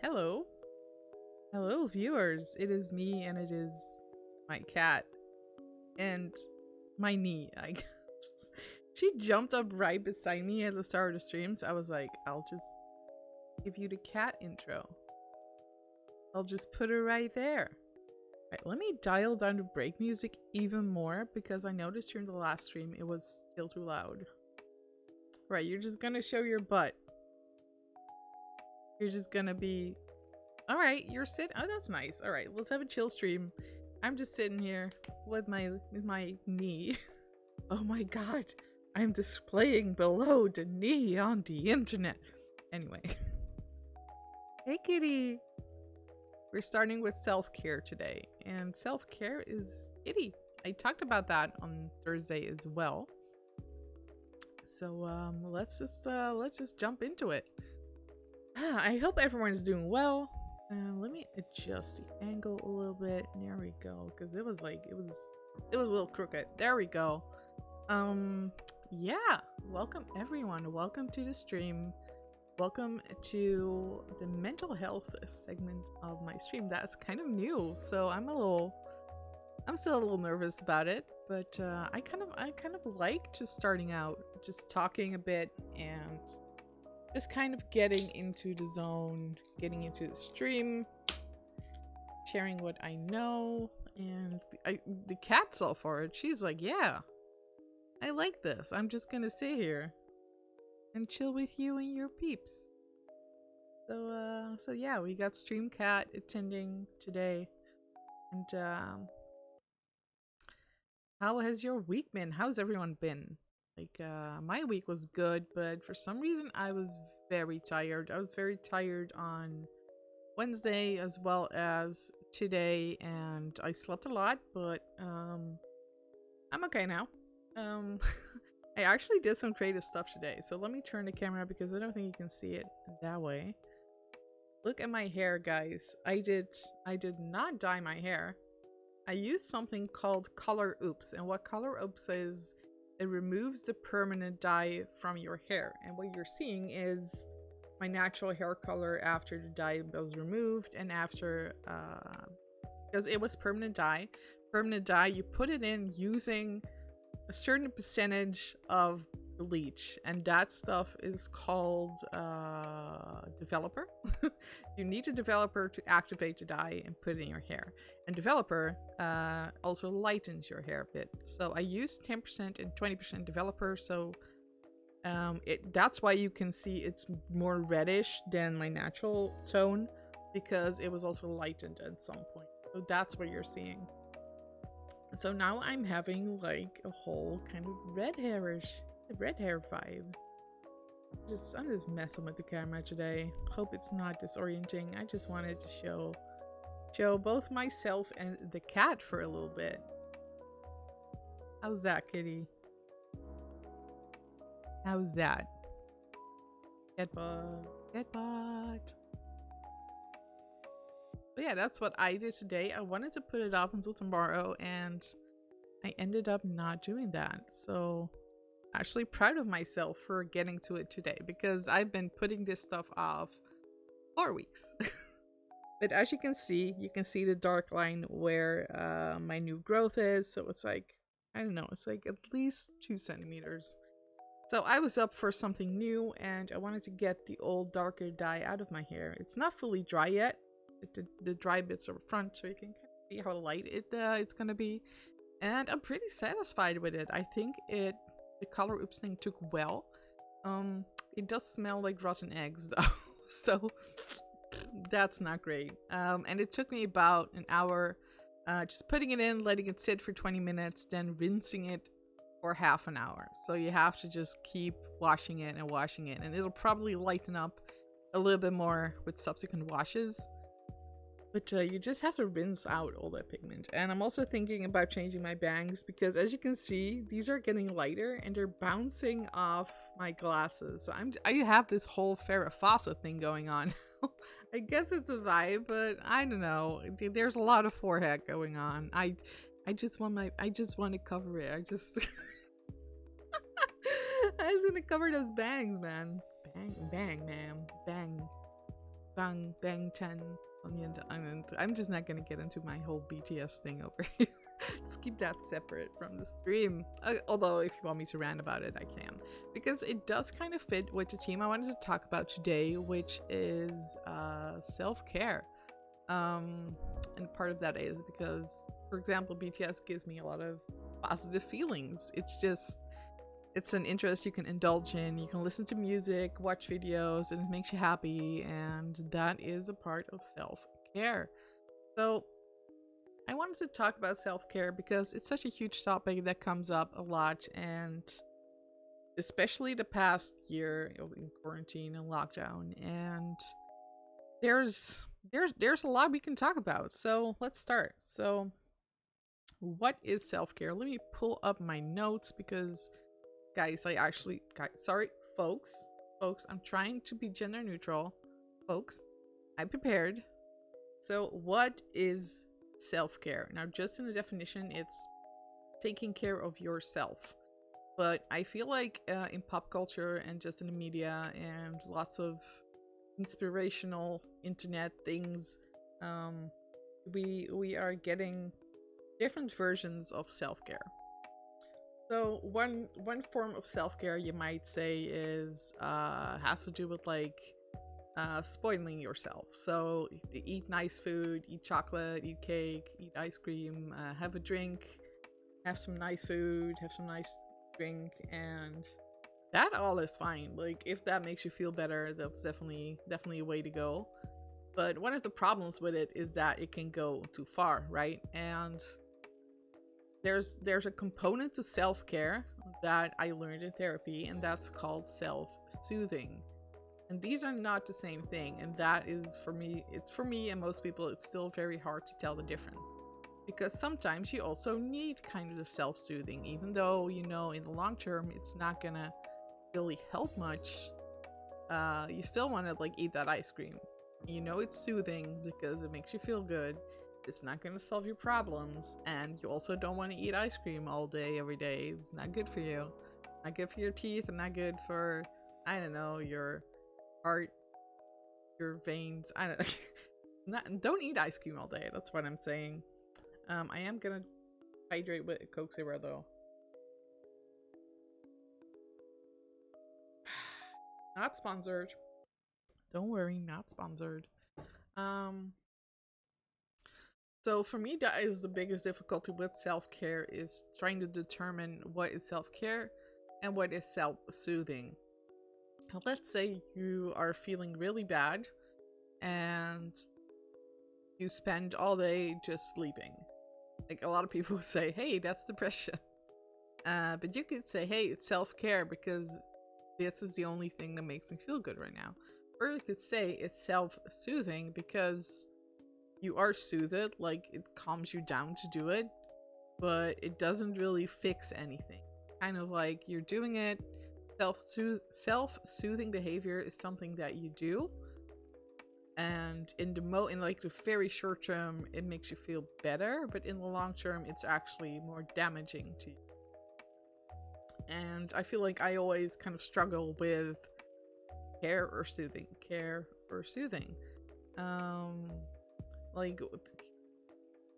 Hello. Hello, viewers. It is me and it is my cat and my knee, I guess. She jumped up right beside me at the start of the stream, so I was like, I'll just give you the cat intro. I'll just put her right there. Right, let me dial down the break music even more because I noticed during the last stream it was still too loud. Right, you're just gonna show your butt. You're just gonna be... Alright, you're sitting... Oh, that's nice. Alright, let's have a chill stream. I'm just sitting here with my knee. Oh my god. I'm displaying below the knee on the internet. Anyway. Hey kitty. We're starting with self-care today. And self-care is kitty. I talked about that on Thursday as well. So let's just jump into it. I hope everyone is doing well. Let me adjust the angle a little bit. There we go. Because it was a little crooked. There we go. Yeah. Welcome everyone. Welcome to the stream. Welcome to the mental health segment of my stream. That's kind of new, so I'm still a little nervous about it. But I kind of like just starting out, just talking a bit and just kind of getting into the zone, getting into the stream, sharing what I know, and the cat's all for it. She's like, yeah, I like this. I'm just gonna sit here and chill with you and your peeps. So yeah, we got Stream Cat attending today. And how has your week been? How's everyone been? Like, my week was good, but for some reason I was very tired. I was very tired on Wednesday as well as today, and I slept a lot, but I'm okay now. I actually did some creative stuff today, so let me turn the camera because I don't think you can see it that way. Look at my hair, guys. I did not dye my hair. I used something called Color Oops, and what Color Oops is, it removes the permanent dye from your hair, and what you're seeing is my natural hair color after the dye was removed and after because it was permanent dye. Permanent dye, you put it in using a certain percentage of bleach, and that stuff is called developer. You need a developer to activate the dye and put it in your hair, and developer also lightens your hair a bit. So I used 10% and 20% developer, so that's why you can see it's more reddish than my natural tone, because it was also lightened at some point. So that's what you're seeing. So now I'm having like a whole kind of red hair vibe. I'm just messing with the camera today. Hope it's not disorienting. I just wanted to show both myself and the cat for a little bit. How's that, kitty? How's that? Catbot. But yeah, that's what I did today. I wanted to put it off until tomorrow, and I ended up not doing that. So actually proud of myself for getting to it today, because I've been putting this stuff off 4 weeks. But as you can see the dark line where my new growth is. So it's like, I don't know, it's like at least 2 centimeters. So I was up for something new, and I wanted to get the old darker dye out of my hair. It's not fully dry yet. The dry bits are front, so you can kind of see how light it's gonna be. And I'm pretty satisfied with it. I think the Color Oops thing took well. It does smell like rotten eggs though, so that's not great. And it took me about an hour, just putting it in, letting it sit for 20 minutes, then rinsing it for half an hour. So you have to just keep washing it, and it'll probably lighten up a little bit more with subsequent washes. But you just have to rinse out all that pigment. And I'm also thinking about changing my bangs, because as you can see, these are getting lighter and they're bouncing off my glasses. So I have this whole Farrah Fawcett thing going on. I guess it's a vibe, but I don't know. There's a lot of forehead going on. I just want to cover it. I just I was gonna cover those bangs, man. Bang, man. Bang. Bang Bang 10 on the end. I'm just not gonna get into my whole BTS thing over here. Just keep that separate from the stream. Although, if you want me to rant about it, I can. Because it does kind of fit with the theme I wanted to talk about today, which is self-care. And part of that is because, for example, BTS gives me a lot of positive feelings. It's an interest you can indulge in. You can listen to music, watch videos, and it makes you happy. And that is a part of self-care. So I wanted to talk about self-care because it's such a huge topic that comes up a lot, and especially the past year in quarantine and lockdown. And there's a lot we can talk about. So let's start. So what is self-care? Let me pull up my notes because guys, sorry, folks, I'm trying to be gender neutral. Folks, I'm prepared. So what is self-care? Now, just in the definition, it's taking care of yourself. But I feel like in pop culture and just in the media and lots of inspirational internet things, we are getting different versions of self-care. So one form of self-care you might say is has to do with like spoiling yourself. So eat nice food, eat chocolate, eat cake, eat ice cream, have a drink, have some nice food, have some nice drink, and that all is fine. Like if that makes you feel better, that's definitely a way to go. But one of the problems with it is that it can go too far, right? And there's a component to self-care that I learned in therapy, and that's called self-soothing. And these are not the same thing, and that is for me and most people, it's still very hard to tell the difference. Because sometimes you also need kind of the self-soothing, even though, you know, in the long term it's not gonna really help much. You still want to like eat that ice cream. You know it's soothing because it makes you feel good. It's not going to solve your problems, and you also don't want to eat ice cream all day every day. It's not good for you. Not good for your teeth, and not good for, I don't know, your heart, your veins. I don't don't eat ice cream all day. That's what I'm saying. I am gonna hydrate with Coke Zero though. Not sponsored. Don't worry, not sponsored. Um So for me, that is the biggest difficulty with self-care, is trying to determine what is self-care and what is self-soothing. Let's say you are feeling really bad and you spend all day just sleeping. Like a lot of people would say, hey, that's depression. But you could say, hey, it's self-care because this is the only thing that makes me feel good right now. Or you could say it's self-soothing because you are soothed, like it calms you down to do it, but it doesn't really fix anything. Kind of like you're doing it. Self-soothing behavior is something that you do, and in like the very short term, it makes you feel better, but in the long term, it's actually more damaging to you. And I feel like I always kind of struggle with care or soothing. Like,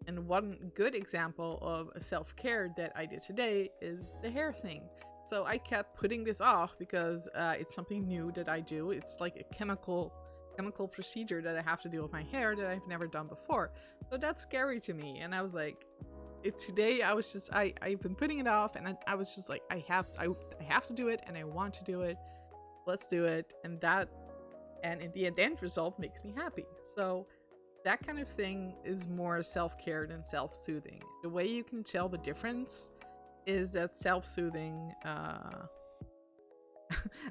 and one good example of a self-care that I did today is the hair thing. So I kept putting this off because it's something new that I do. It's like a chemical procedure that I have to do with my hair that I've never done before. So that's scary to me. And I was like, today I was just I've been putting it off, and I was just like, I have to do it, and I want to do it. Let's do it. And in the end result makes me happy. So that kind of thing is more self-care than self-soothing. The way you can tell the difference is that self-soothing, I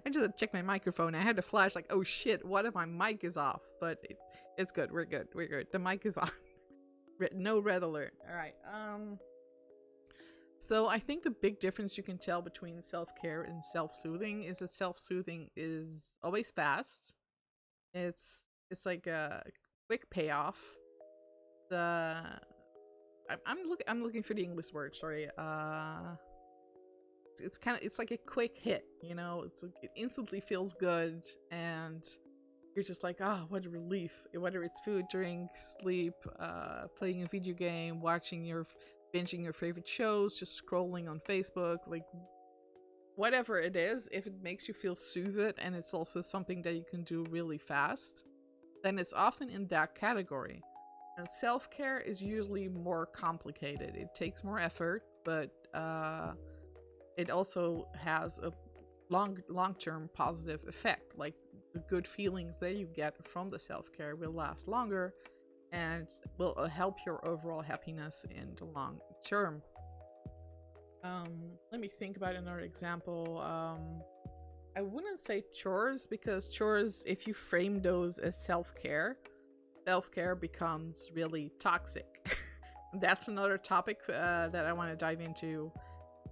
just had to check my microphone. I had to flash like, oh shit, what if my mic is off? But it's good. We're good. The mic is on. No red alert. All right. So I think the big difference you can tell between self-care and self-soothing is that self-soothing is always fast. It's like a quick payoff. I'm looking for the English word. Sorry. It's like a quick hit. You know, it's like it instantly feels good, and you're just like, ah, oh, what a relief. Whether it's food, drink, sleep, playing a video game, binging your favorite shows, just scrolling on Facebook, like whatever it is, if it makes you feel soothed and it's also something that you can do really fast, then it's often in that category. And self-care is usually more complicated. It takes more effort, but it also has a long-term positive effect. Like the good feelings that you get from the self-care will last longer and will help your overall happiness in the long term. Let me think about another example. I wouldn't say chores, because chores, if you frame those as self-care becomes really toxic. That's another topic that I want to dive into,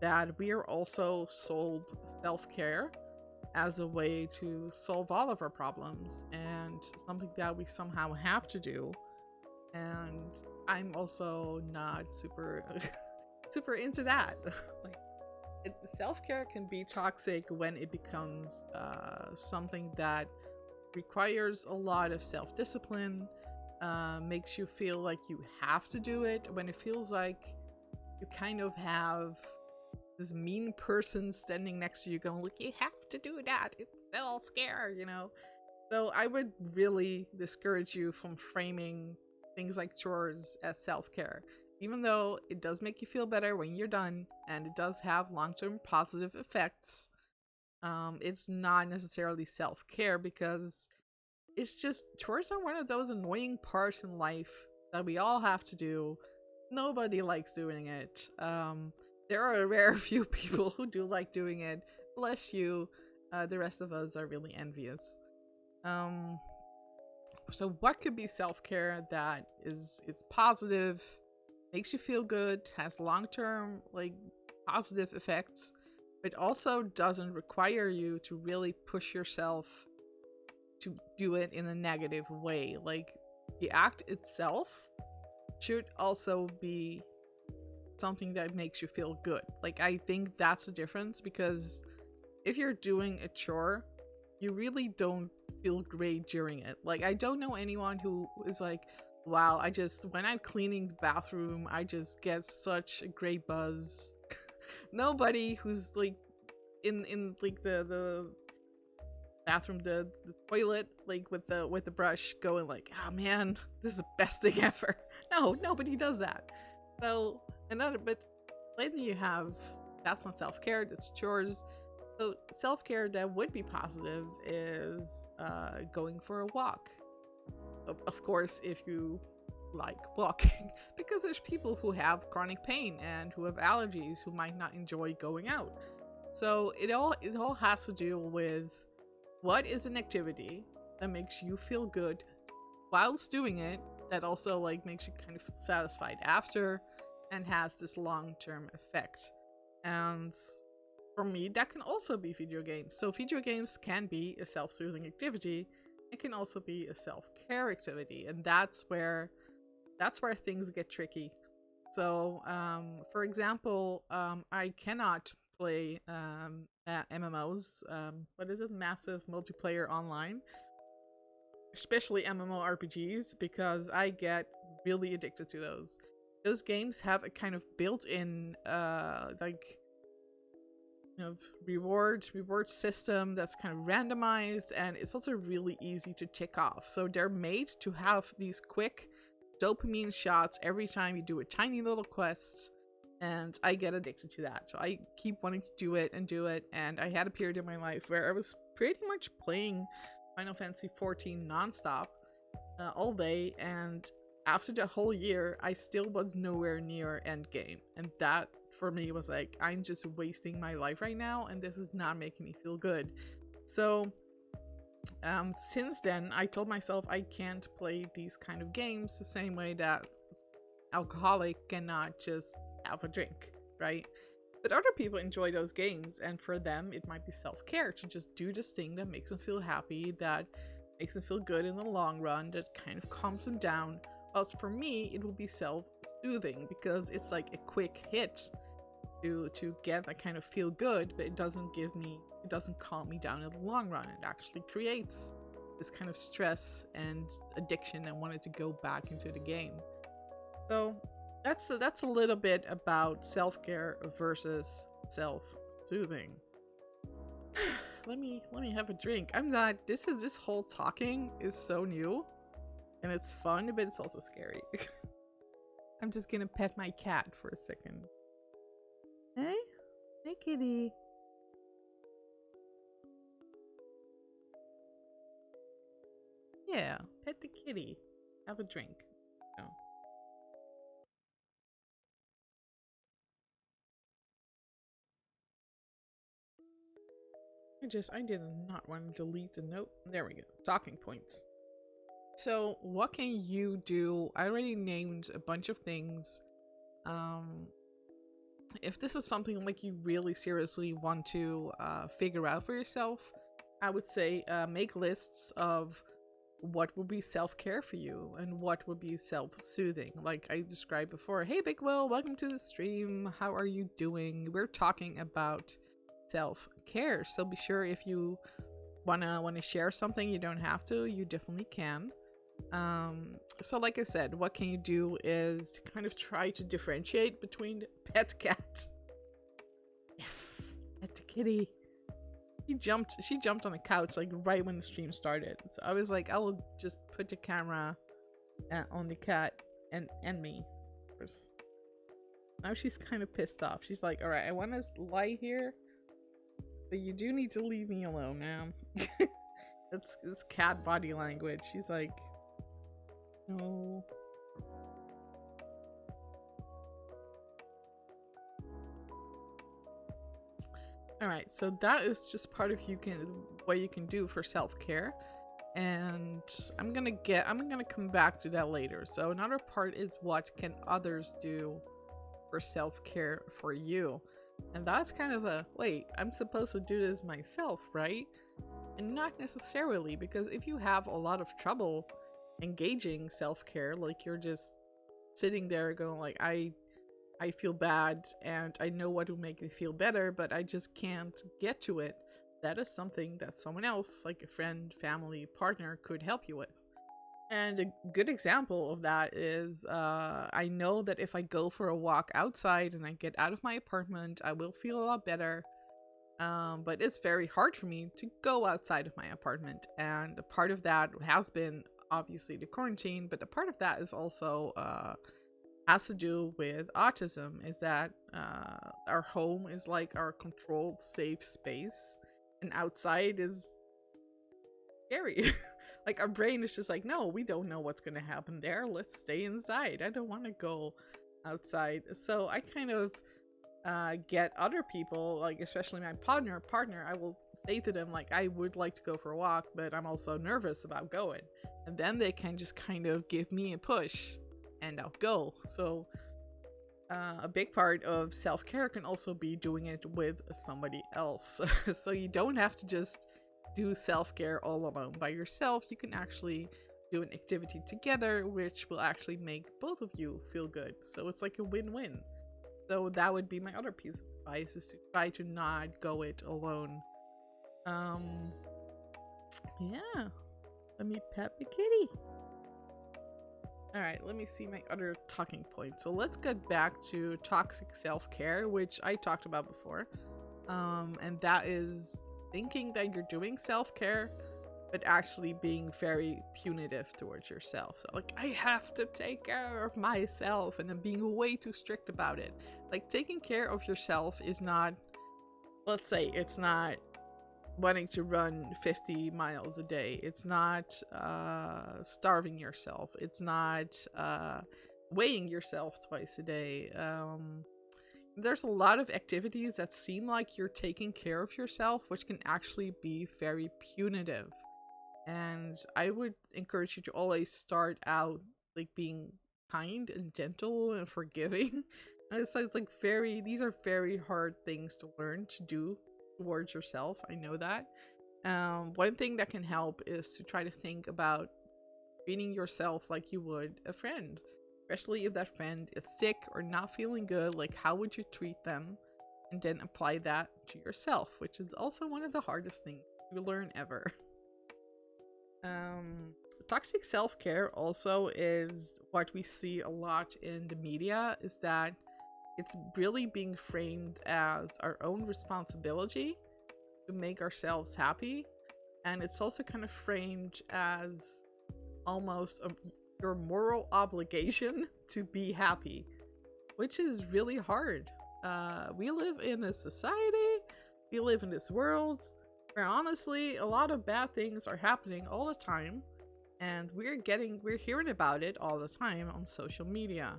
that we are also sold self-care as a way to solve all of our problems and something that we somehow have to do. And I'm also not super super into that. Like, self-care can be toxic when it becomes something that requires a lot of self-discipline, makes you feel like you have to do it, when it feels like you kind of have this mean person standing next to you going like, you have to do that, it's self-care, you know? So I would really discourage you from framing things like chores as self-care. Even though it does make you feel better when you're done and it does have long-term positive effects, it's not necessarily self-care, because it's just, chores are one of those annoying parts in life that we all have to do. Nobody likes doing it. There are a rare few people who do like doing it. Bless you. The rest of us are really envious. So what could be self-care that is positive, makes you feel good, has long-term like positive effects, but also doesn't require you to really push yourself to do it in a negative way? Like, the act itself should also be something that makes you feel good. Like, I think that's the difference, because if you're doing a chore, you really don't feel great during it. Like, I don't know anyone who is like, wow, when I'm cleaning the bathroom, I just get such a great buzz. Nobody who's like in like the bathroom, the toilet, like with the brush, going like, oh man, this is the best thing ever. No, nobody does that. So but then you have, that's not self-care, that's chores. So self-care that would be positive is going for a walk. Of course, if you like walking, because there's people who have chronic pain and who have allergies who might not enjoy going out. So it all has to do with what is an activity that makes you feel good whilst doing it, that also like makes you kind of satisfied after and has this long-term effect. And for me, that can also be video games. So video games can be a self-soothing activity. It can also be a self-care activity, and that's where things get tricky. So, for example, I cannot play MMOs. What is it? Massive multiplayer online, especially MMORPGs, because I get really addicted to those. Those games have a kind of built-in reward system that's kind of randomized, and it's also really easy to tick off. So they're made to have these quick dopamine shots every time you do a tiny little quest, and I get addicted to that. So I keep wanting to do it, and I had a period in my life where I was pretty much playing Final Fantasy XIV nonstop all day, and after the whole year, I still was nowhere near endgame, and that for me was like, I'm just wasting my life right now, and this is not making me feel good. So since then, I told myself I can't play these kind of games the same way that alcoholic cannot just have a drink, right? But other people enjoy those games, and for them, it might be self-care to just do this thing that makes them feel happy, that makes them feel good in the long run, that kind of calms them down. Whilst for me, it will be self-soothing, because it's like a quick hit to get that kind of feel good, but it doesn't calm me down in the long run. It actually creates this kind of stress and addiction and wanted to go back into the game. So that's a little bit about self-care versus self-soothing. let me have a drink. I'm not this whole talking is so new and it's fun, but it's also scary. I'm just gonna pet my cat for a second. Hey? Hey, kitty. Yeah, pet the kitty. Have a drink. No. I did not want to delete the note. There we go. Talking points. So, what can you do? I already named a bunch of things. Um, if this is something like you really seriously want to figure out for yourself, I would say make lists of what would be self-care for you and what would be self-soothing. Like I described before, hey Big Will, welcome to the stream. How are you doing? We're talking about self-care. So be sure if you wanna share something, you don't have to, you definitely can. So like I said, what can you do is to kind of try to differentiate between pet cat. Yes, pet the kitty. She jumped on the couch like right when the stream started. So I was like, I will just put the camera on the cat and me. Now she's kind of pissed off. She's like, all right, I want to lie here, but you do need to leave me alone now. It's cat body language. She's like, no. All right, so that is just part of what you can do for self-care, and I'm gonna come back to that later. So another part is what can others do for self-care for you, and that's kind of a wait. I'm supposed to do this myself, right? And not necessarily, because if you have a lot of trouble engaging self-care, like you're just sitting there going like I feel bad and I know what will make me feel better, but I just can't get to it. That is something that someone else, like a friend, family, partner, could help you with. And a good example of that is I know that if I go for a walk outside and I get out of my apartment, I will feel a lot better. But it's very hard for me to go outside of my apartment. And a part of that has been obviously the quarantine, but a part of that is also has to do with autism, is that our home is like our controlled safe space and outside is scary. Like our brain is just like, no, we don't know what's going to happen there, let's stay inside, I don't want to go outside. So I kind of get other people, like especially my partner, I will say to them like, I would like to go for a walk, but I'm also nervous about going, and then they can just kind of give me a push and I'll go. So a big part of self-care can also be doing it with somebody else. So you don't have to just do self-care all alone by yourself. You can actually do an activity together, which will actually make both of you feel good. So it's like a win-win. So that would be my other piece of advice, is to try to not go it alone. Yeah. Let me pet the kitty. Alright, let me see my other talking points. So let's get back to toxic self-care, which I talked about before. And that is thinking that you're doing self-care, but actually being very punitive towards yourself. So like, I have to take care of myself, and then being way too strict about it. Like, taking care of yourself is not, let's say, it's not wanting to run 50 miles a day. It's not starving yourself. It's not weighing yourself twice a day. There's a lot of activities that seem like you're taking care of yourself, which can actually be very punitive. And I would encourage you to always start out like being kind and gentle and forgiving. And it's like these are very hard things to learn to do towards yourself. I know that. One thing that can help is to try to think about treating yourself like you would a friend, especially if that friend is sick or not feeling good. Like, how would you treat them? And then apply that to yourself, which is also one of the hardest things to learn ever. Um, Toxic self-care also is what we see a lot in the media, is that it's really being framed as our own responsibility to make ourselves happy. And it's also kind of framed as almost your moral obligation to be happy, which is really hard. We live in a society, we live in this world where honestly a lot of bad things are happening all the time, and we're hearing about it all the time on social media,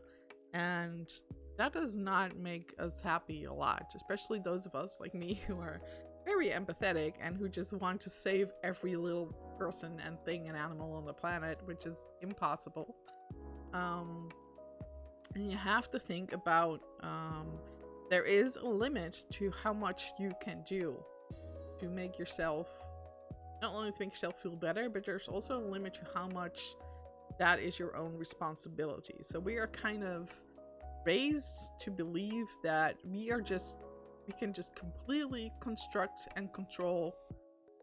and that does not make us happy a lot, especially those of us like me who are very empathetic and who just want to save every little person and thing and animal on the planet, which is impossible. um and you have to think about, there is a limit to how much you can do to make yourself, not only to make yourself feel better, but there's also a limit to how much that is your own responsibility. So we are kind of raised to believe that we can just completely construct and control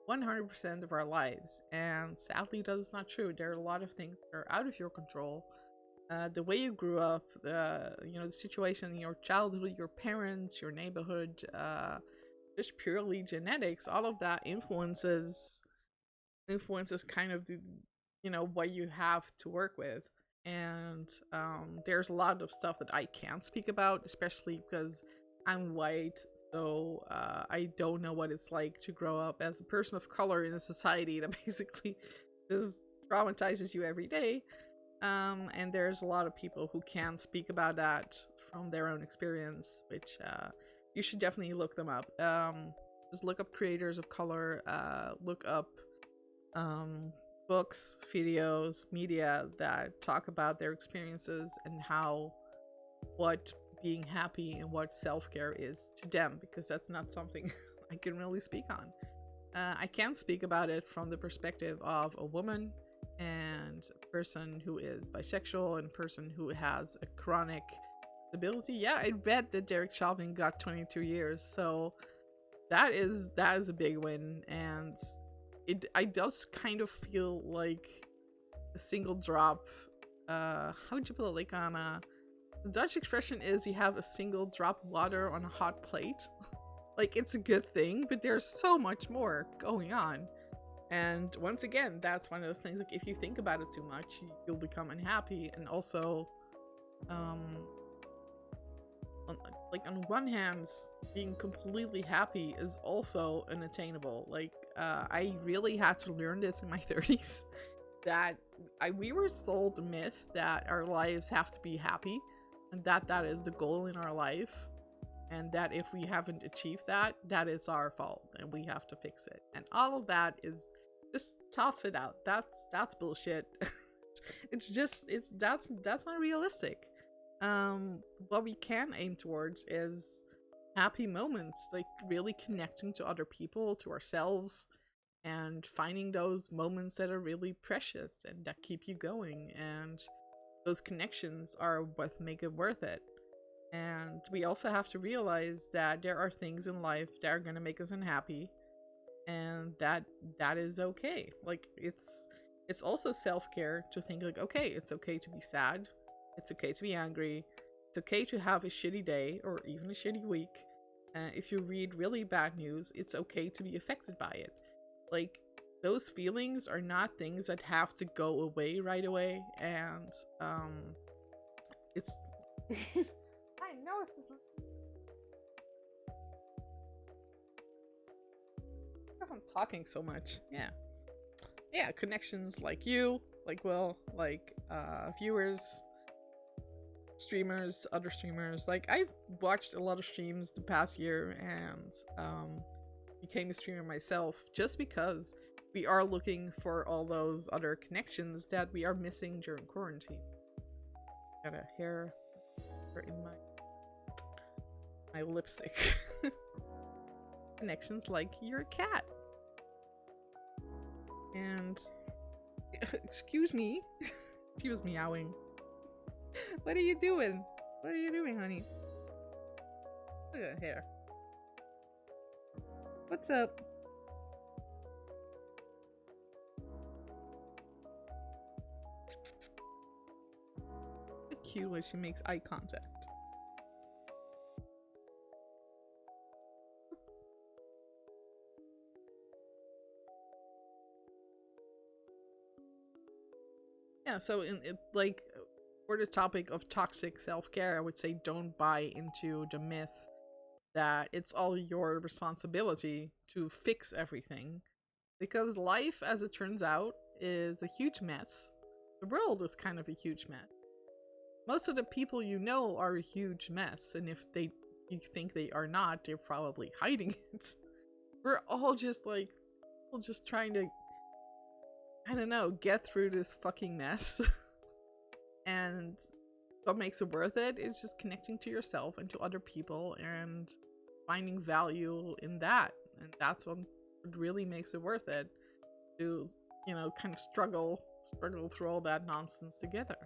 100% of our lives. And sadly, that is not true. There are a lot of things that are out of your control. The way you grew up, the situation in your childhood, your parents, your neighborhood, just purely genetics, all of that influences kind of the, what you have to work with. And there's a lot of stuff that I can't speak about, especially because I'm white. So I don't know what it's like to grow up as a person of color in a society that basically just traumatizes you every day. And there's a lot of people who can speak about that from their own experience, which you should definitely look them up. Just look up creators of color, look up um, books, videos, media that talk about their experiences and how, what being happy and what self-care is to them, because that's not something I can really speak on. I can speak about it from the perspective of a woman and a person who is bisexual and a person who has a chronic disability. Yeah, I read that Derek Chauvin got 22 years, so that is a big win. And I does kind of feel like a single drop. How would you put it? Like on a, the Dutch expression is you have a single drop of water on a hot plate. Like, it's a good thing, but there's so much more going on. And once again, that's one of those things, like, if you think about it too much, you'll become unhappy. And also, um, on one hand, being completely happy is also unattainable. Like, I really had to learn this in my 30s, that we were sold the myth that our lives have to be happy, and that is the goal in our life. And that if we haven't achieved that, that is our fault and we have to fix it. And all of that is just toss it out. That's bullshit. That's not realistic. What we can aim towards is happy moments, like really connecting to other people, to ourselves, and finding those moments that are really precious and that keep you going. And those connections are what make it worth it. And we also have to realize that there are things in life that are going to make us unhappy, and that is okay. Like, it's also self-care to think, like, okay, it's okay to be sad, it's okay to be angry, it's okay to have a shitty day or even a shitty week. If you read really bad news, it's okay to be affected by it. Like, those feelings are not things that have to go away right away. And it's I know this is because I'm talking so much. Yeah, connections like you, like Will, like viewers, streamers, other streamers. Like, I've watched a lot of streams the past year, and became a streamer myself just because we are looking for all those other connections that we are missing during quarantine. Got a hair in my lipstick. Connections like your cat. And excuse me, she was meowing. What are you doing? What are you doing, honey? Look at her hair. What's up? cute when she makes eye contact. Yeah, so like for the topic of toxic self-care, I would say don't buy into the myth that it's all your responsibility to fix everything. Because life, as it turns out, is a huge mess. The world is kind of a huge mess. Most of the people you know are a huge mess, and if you think they are not, they're probably hiding it. We're all just like, we're just trying to, I don't know, get through this fucking mess. And what makes it worth it is just connecting to yourself and to other people and finding value in that. And that's what really makes it worth it, to, you know, kind of struggle through all that nonsense together.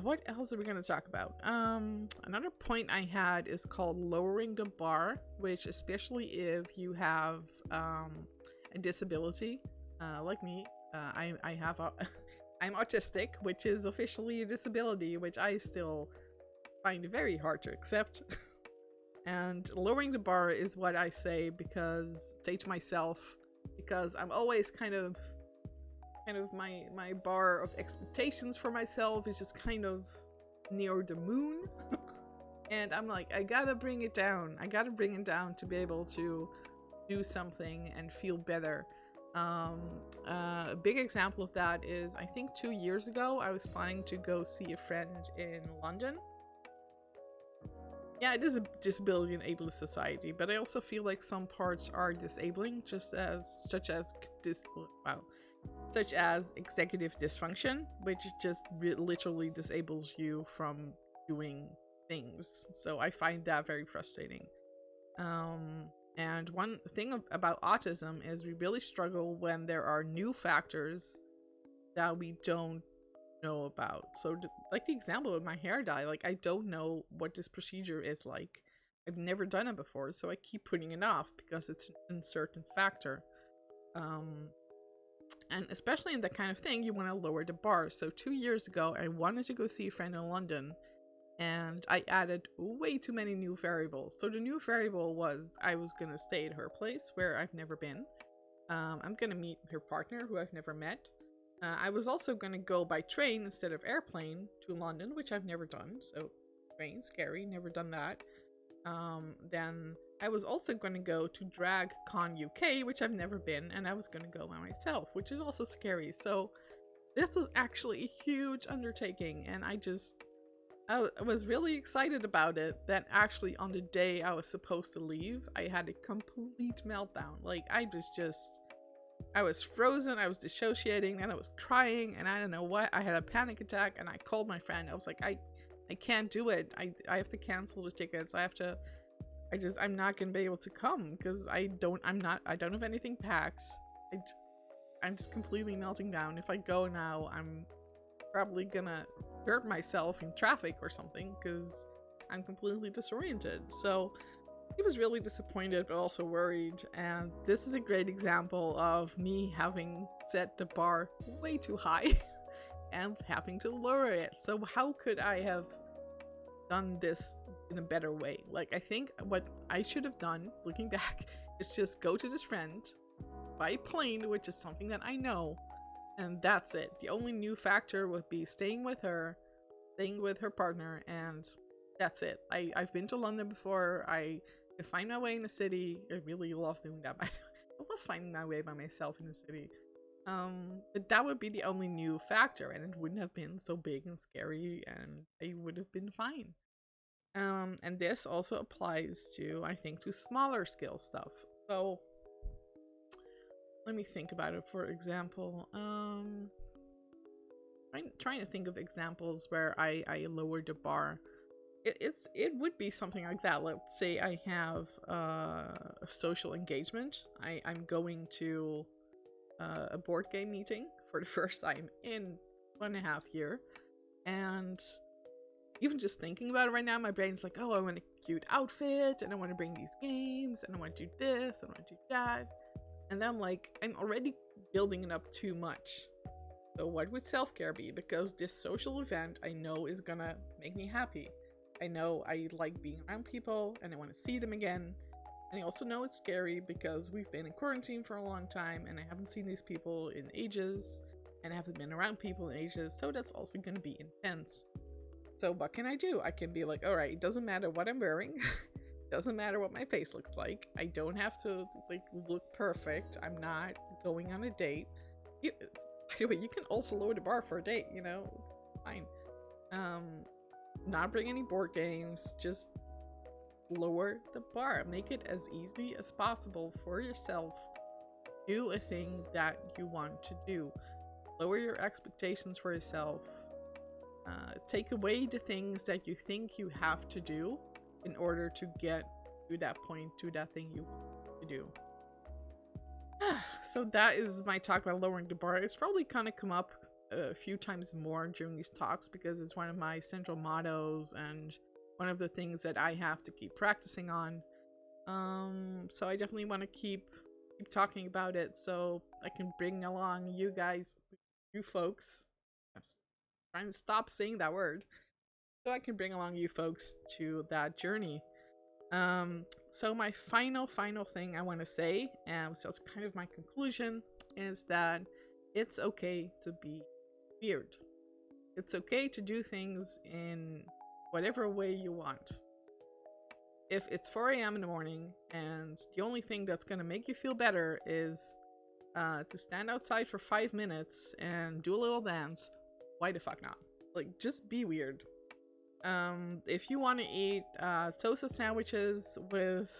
What else are we going to talk about? Another point I had is called lowering the bar, which especially if you have a disability, like me, I have a I'm autistic, which is officially a disability, which I still find very hard to accept. And lowering the bar is what I say to myself, because I'm always kind of my bar of expectations for myself is just kind of near the moon. And I'm like, I gotta bring it down. I gotta bring it down to be able to do something and feel better. A big example of that is, I think 2 years ago, I was planning to go see a friend in London. Yeah, it is a disability and ableist society, but I also feel like some parts are disabling, such as executive dysfunction, which just literally disables you from doing things. So I find that very frustrating. And one thing about autism is we really struggle when there are new factors that we don't know about. So like the example of my hair dye, like I don't know what this procedure is like. I've never done it before, so I keep putting it off because it's an uncertain factor. And especially in that kind of thing, you want to lower the bar. So 2 years ago, I wanted to go see a friend in London, and I added way too many new variables. So the new variable was I was going to stay at her place where I've never been. I'm going to meet her partner who I've never met. I was also going to go by train instead of airplane to London, which I've never done. So train, scary, never done that. Then I was also going to go to Drag Con UK, which I've never been, and I was going to go by myself, which is also scary. So this was actually a huge undertaking, and I was really excited about it. That actually on the day I was supposed to leave, I had a complete meltdown. Like I was frozen, I was dissociating, and I was crying, and I don't know what. I had a panic attack, and I called my friend. I was like, I can't do it. I have to cancel the tickets. I'm not gonna be able to come because I don't have anything packed. I'm just completely melting down. If I go now, I'm probably gonna hurt myself in traffic or something because I'm completely disoriented. So he was really disappointed but also worried, and this is a great example of me having set the bar way too high and having to lower it. So how could I have done this in a better way? Like, I think what I should have done, looking back, is just go to this friend by plane, which is something that I know, and that's it. The only new factor would be staying with her partner, and that's it. I've been to London before. I can find my way in the city. I really love doing that. I love finding my way by myself in the city. But that would be the only new factor, and it wouldn't have been so big and scary, and I would have been fine. And this also applies to, I think, to smaller scale stuff. So let me think about it. For example, I'm trying to think of examples where I lowered the bar. It would be something like that. Let's say I have a social engagement. I'm going to a board game meeting for the first time in 1.5 years, and even just thinking about it right now, my brain's like, oh, I want a cute outfit, and I want to bring these games, and I want to do this, and I want to do that. And then I'm like, I'm already building it up too much. So what would self-care be? Because this social event I know is gonna make me happy. I know I like being around people and I want to see them again. And I also know it's scary because we've been in quarantine for a long time and I haven't seen these people in ages and I haven't been around people in ages, so that's also going to be intense. So what can I do? I can be like, all right, it doesn't matter what I'm wearing. Doesn't matter what my face looks like. I don't have to like look perfect. I'm not going on a date. By the way, you can also lower the bar for a date, you know? Fine. Not bring any board games, just lower the bar. Make it as easy as possible for yourself. Do a thing that you want to do. Lower your expectations for yourself. Take away the things that you think you have to do in order to get to that point, to that thing you want to do. So that is my talk about lowering the bar. It's probably kind of come up a few times more during these talks because it's one of my central mottos and one of the things that I have to keep practicing on. So I definitely want to keep talking about it so I can bring along you guys, you folks. I'm trying to stop saying that word. So I can bring along you folks to that journey. So my final thing I want to say, and it's also kind of my conclusion, is that it's okay to be weird. It's okay to do things in whatever way you want. If it's 4 a.m. in the morning and the only thing that's going to make you feel better is to stand outside for 5 minutes and do a little dance, why the fuck not? Like, just be weird. If you want to eat toasted sandwiches with,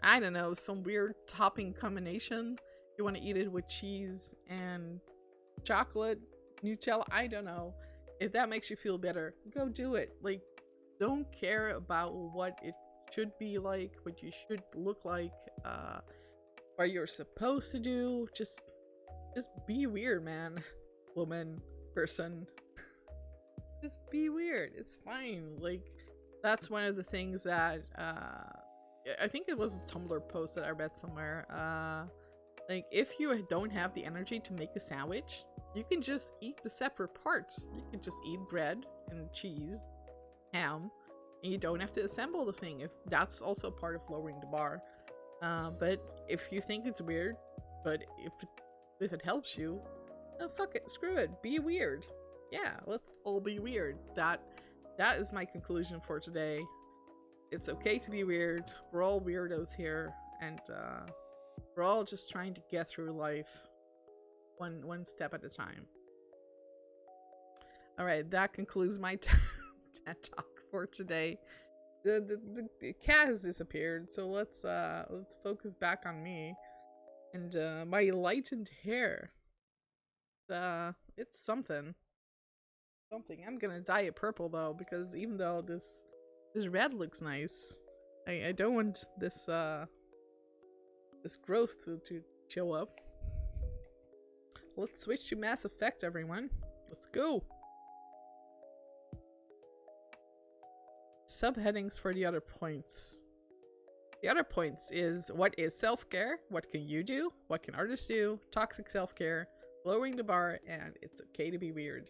I don't know, some weird topping combination, you want to eat it with cheese and chocolate, Nutella, I don't know. If that makes you feel better, go do it. Like, don't care about what it should be like, what you should look like, what you're supposed to do. Just be weird, man, woman, person. Just be weird. It's fine. Like, that's one of the things that I think it was a Tumblr post that I read somewhere. Like, if you don't have the energy to make a sandwich, you can just eat the separate parts. You can just eat bread and cheese, ham, and you don't have to assemble the thing. If that's also part of lowering the bar. But if you think it's weird, but if it helps you, oh, fuck it, screw it, be weird. Yeah, let's all be weird. That is my conclusion for today. It's okay to be weird. We're all weirdos here, and we're all just trying to get through life one step at a time. All right, that concludes my TED talk for today. The cat has disappeared, so let's focus back on me and my lightened hair. It's something. I'm gonna dye it purple though, because even though this red looks nice, I don't want this growth to show up. Let's switch to Mass Effect, everyone. Let's go. Subheadings for the other points. The other points is, what is self-care? What can you do? What can others do? Toxic self-care, lowering the bar, and it's okay to be weird.